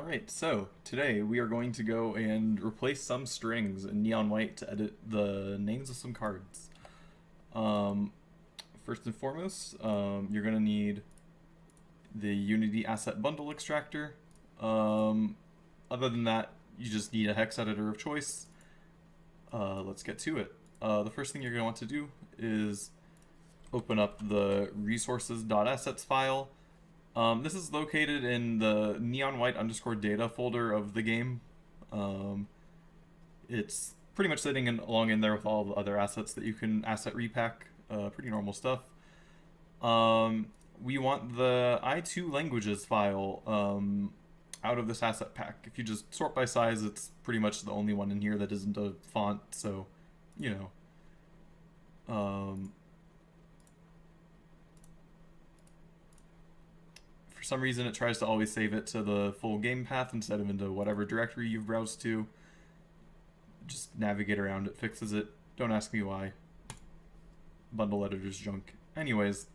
Alright, so today we are going to go and replace some strings in neon white to edit the names of some cards. Um, First and foremost, you're going to need the Unity Asset Bundle Extractor. Other than that, you just need a hex editor of choice. Let's get to it. The first thing you're going to want to do is open up the resources.assets file. This is located in the neon white underscore data folder of the game. It's pretty much sitting along in there with all the other assets that you can asset repack. Pretty normal stuff. We want the I2 languages file out of this asset pack. If you just sort by size, it's pretty much the only one in here that isn't a font, so, you know. For some reason it tries to always save it to the full game path instead of into whatever directory you've browsed to. Just navigate around it, fixes it. Don't ask me why. Bundle editor's junk. Anyways.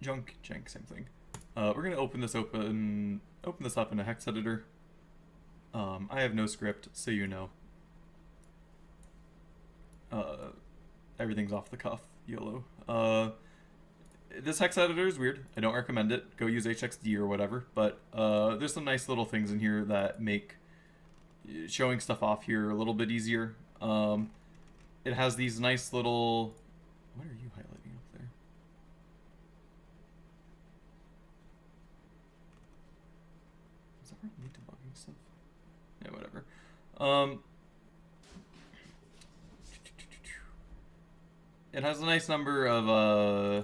Junk, jank, same thing. We're gonna open this up in a hex editor. I have no script, so you know. Everything's off the cuff, YOLO. This hex editor is weird. I don't recommend it. Go use HXD or whatever. But there's some nice little things in here that make showing stuff off here a little bit easier. It has these nice little... What are you highlighting up there? Is that part of me debugging stuff? Yeah, whatever. It has a nice number of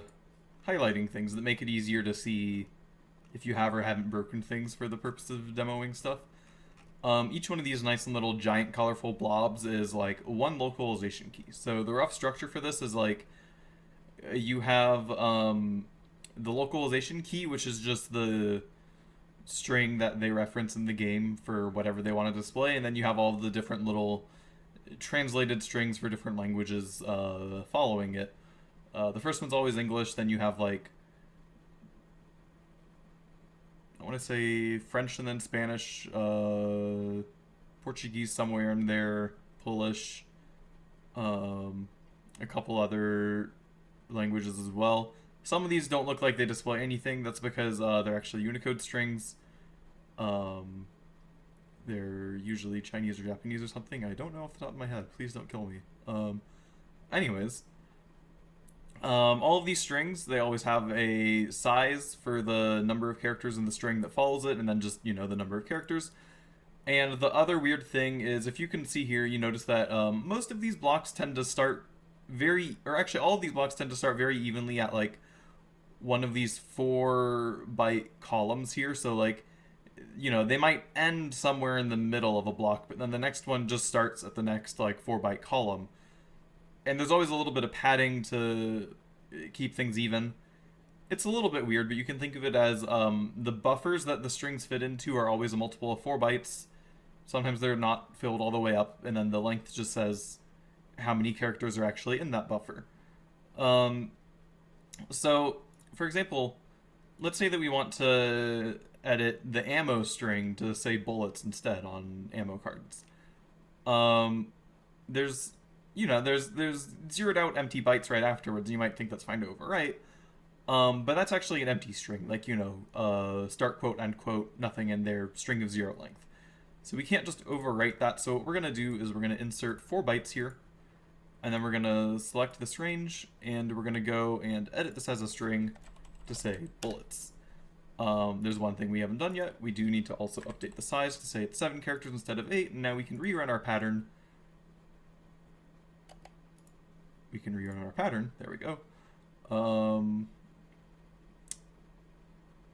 highlighting things that make it easier to see if you have or haven't broken things for the purpose of demoing stuff. Each one of these nice and little giant colorful blobs is like one localization key. So the rough structure for this is like you have the localization key, which is just the string that they reference in the game for whatever they want to display, and then you have all the different little translated strings for different languages following it. The first one's always English, then you have like, I want to say French and then Spanish, Portuguese somewhere in there, Polish, a couple other languages as well. Some of these don't look like they display anything. That's because they're actually Unicode strings. They're usually Chinese or Japanese or something. I don't know off the top of my head. Please don't kill me. Anyways. All of these strings, they always have a size for the number of characters in the string that follows it, and then just, you know, the number of characters. And the other weird thing is, if you can see here, you notice that most of these blocks tend to start all of these blocks tend to start very evenly at, like, one of these 4-byte columns here. So, like, you know, they might end somewhere in the middle of a block, but then the next one just starts at the next, like, 4-byte column. And there's always a little bit of padding to keep things even. It's a little bit weird, but you can think of it as the buffers that the strings fit into are always a multiple of 4 bytes. Sometimes they're not filled all the way up, and then the length just says how many characters are actually in that buffer. So, for example, let's say that we want to edit the ammo string to say bullets instead on ammo cards. There's zeroed out empty bytes right afterwards. You might think that's fine to overwrite. But that's actually an empty string, like, you know, start quote, end quote, nothing in there, string of 0 length. So we can't just overwrite that. So what we're going to do is we're going to insert 4 bytes here, and then we're going to select this range, and we're going to go and edit this as a string to say bullets. There's one thing we haven't done yet. We do need to also update the size to say it's 7 characters instead of 8, and now we can rerun our pattern. There we go.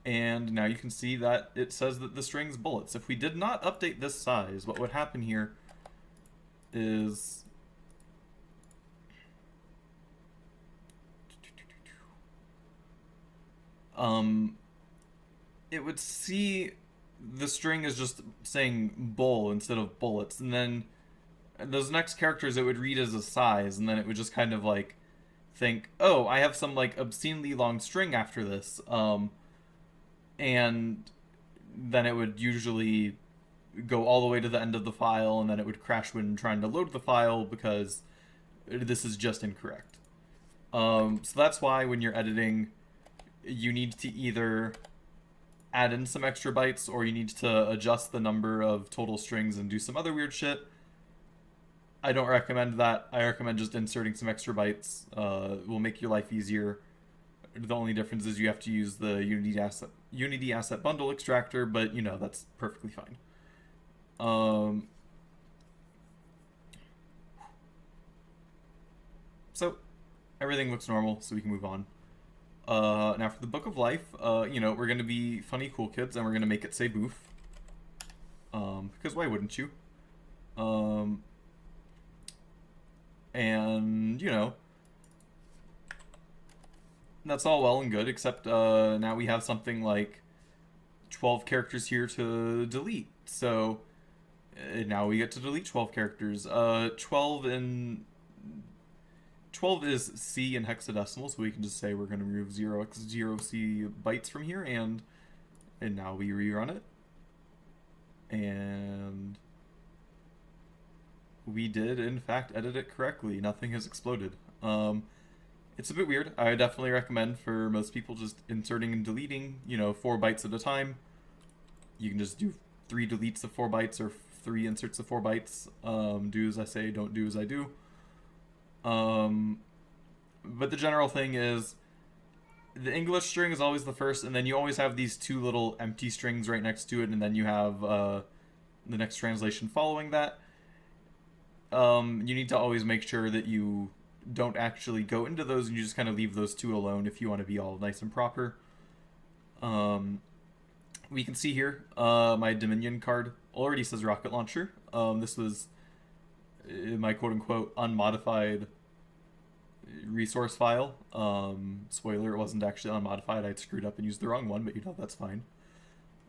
And now you can see that it says that the string's bullets. If we did not update this size, what would happen here is... it would see the string is just saying bull instead of bullets, and then those next characters it would read as a size, and then it would just kind of like think, oh, I have some like obscenely long string after this, and then it would usually go all the way to the end of the file, and then it would crash when trying to load the file because this is just incorrect. So that's why when you're editing, you need to either add in some extra bytes or you need to adjust the number of total strings and do some other weird shit. I don't recommend that. I recommend just inserting some extra bytes. Will make your life easier. The only difference is you have to use the Unity asset bundle extractor, but you know that's perfectly fine. So everything looks normal, so we can move on. Now for the Book of Life, you know, we're gonna be funny cool kids, and we're gonna make it say boof. Because why wouldn't you? And you know, that's all well and good, except now we have something like 12 characters here to delete. So now we get to delete 12 characters. 12 is C in hexadecimal, so we can just say we're going to remove 0x0C bytes from here, and now we rerun it. And we did, in fact, edit it correctly. Nothing has exploded. It's a bit weird. I definitely recommend for most people just inserting and deleting, you know, 4 bytes at a time. You can just do 3 deletes of 4 bytes or 3 inserts of 4 bytes. Do as I say, don't do as I do. But the general thing is the English string is always the first, and then you always have these 2 little empty strings right next to it, and then you have the next translation following that. You need to always make sure that you don't actually go into those, and you just kind of leave those 2 alone if you want to be all nice and proper. We can see here my Dominion card already says rocket launcher. This was my quote-unquote unmodified resource file. Spoiler, it wasn't actually unmodified. I'd screwed up and used the wrong one, but you know, that's fine.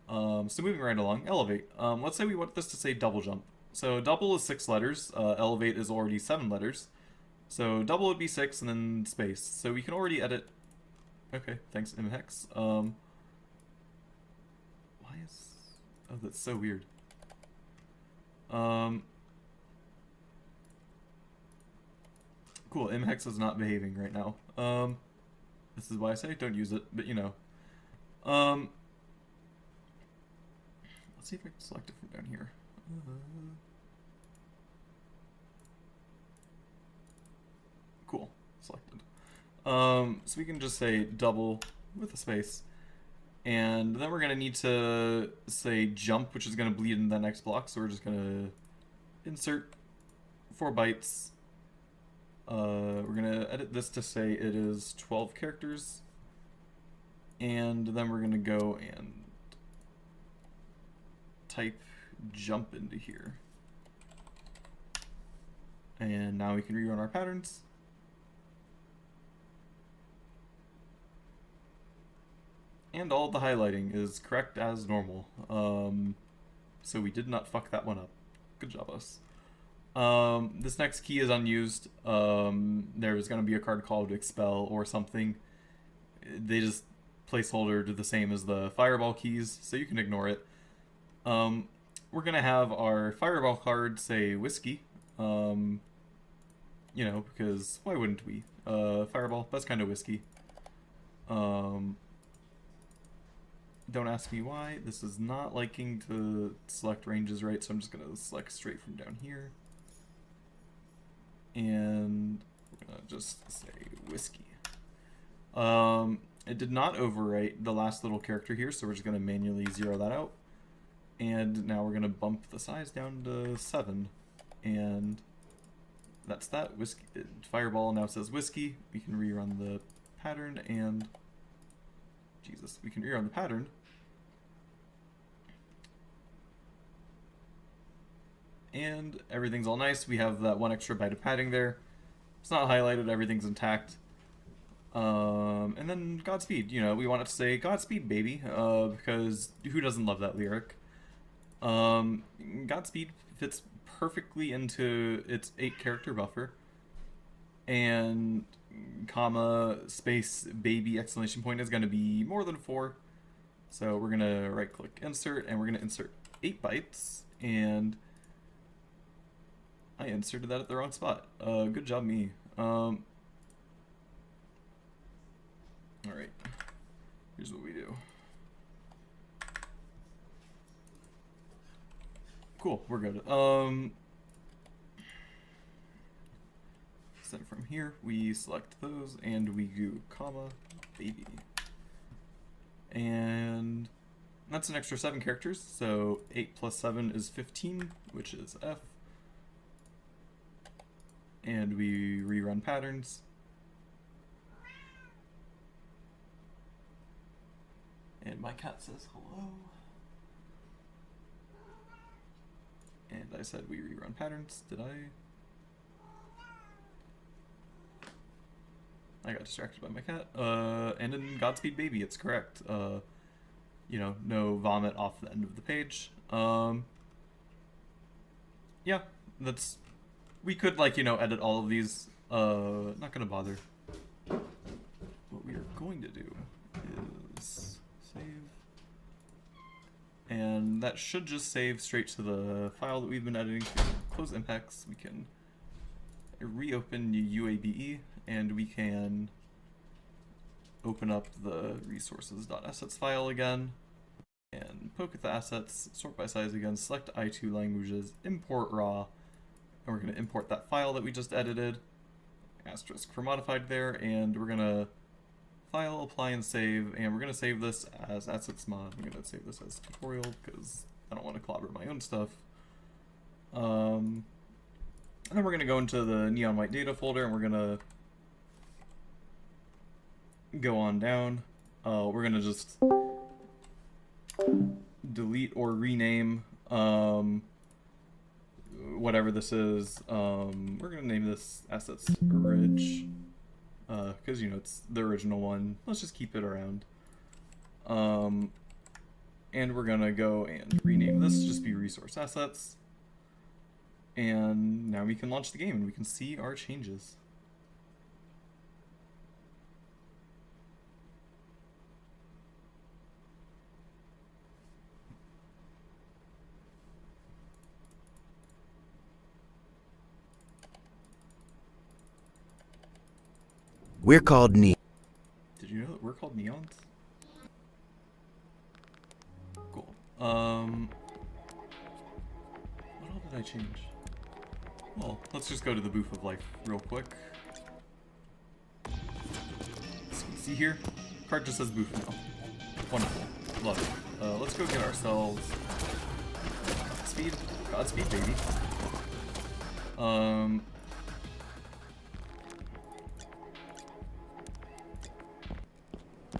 So moving right along, elevate. Let's say we want this to say double jump. So double is 6 letters, elevate is already 7 letters. So double would be 6 and then space. So we can already edit. Okay, thanks imhex. Why is... Oh, that's so weird. Cool, imhex is not behaving right now. This is why I say don't use it, but you know. Let's see if I can select it from down here. Cool, selected. So we can just say double with a space. And then we're going to need to say jump, which is going to bleed into the next block. So we're just going to insert 4 bytes. We're going to edit this to say it is 12 characters. And then we're going to go and type jump into here. And now we can rerun our patterns. And all the highlighting is correct as normal. So we did not fuck that one up. Good job, us. This next key is unused. There is going to be a card called expel or something. They just placeholder to the same as the fireball keys, so you can ignore it. We're going to have our fireball card say whiskey. You know, because why wouldn't we? Fireball, that's kind of whiskey. Don't ask me why. This is not liking to select ranges right, so I'm just going to select straight from down here. And we're going to just say whiskey. It did not overwrite the last little character here, so we're just going to manually 0 that out. And now we're going to bump the size down to 7. And that's that. Whiskey. Fireball now says whiskey. We can rerun the pattern and... Jesus, we can rerun the pattern. And everything's all nice. We have that 1 extra byte of padding there. It's not highlighted, everything's intact. And then Godspeed, you know, we want it to say Godspeed, baby, because who doesn't love that lyric? Godspeed fits perfectly into its 8-character buffer. And comma, space, baby, exclamation point is going to be more than 4. So we're gonna right click insert and we're gonna insert 8 bytes, and I inserted that at the wrong spot. Good job me. Alright. Here's what we do. Cool, we're good. So from here, we select those and we do comma baby. And that's an extra 7 characters, so 8 plus 7 is 15, which is F. And we rerun patterns. And my cat says hello. And I said we rerun patterns. Did I? I got distracted by my cat. And in Godspeed Baby, it's correct. You know, no vomit off the end of the page. Yeah, that's... We could, like, you know, edit all of these. Not gonna bother. What we are going to do is save. And that should just save straight to the file that we've been editing to. Close impacts. We can reopen UABE, and we can open up the resources.assets file again and poke at the assets, sort by size again, select I2 languages, import raw, and we're going to import that file that we just edited, asterisk for modified there, and we're going to file, apply, and save, and we're going to save this as assets mod. I'm going to save this as tutorial because I don't want to collaborate my own stuff. And then we're going to go into the neon white data folder, and we're going to go on down. We're going to just delete or rename whatever this is. We're going to name this assets orig, because, you know, it's the original one. Let's just keep it around. And we're going to go and rename this, just be resource assets. And now we can launch the game and we can see our changes. We're called Neon. Did you know that we're called Neons? Cool. What all did I change? Well, let's just go to the Booth of Life real quick. So you see here, card just says Booth now. Wonderful. Love it. Let's go get ourselves Godspeed baby.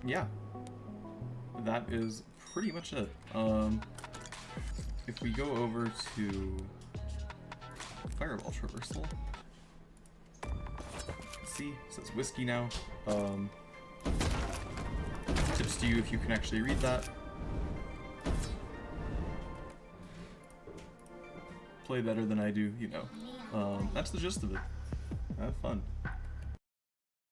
Yeah. That is pretty much it. If we go over to Fireball Traversal, see, it says whiskey now. Tips to you if you can actually read that. Play better than I do, you know. That's the gist of it. Have fun.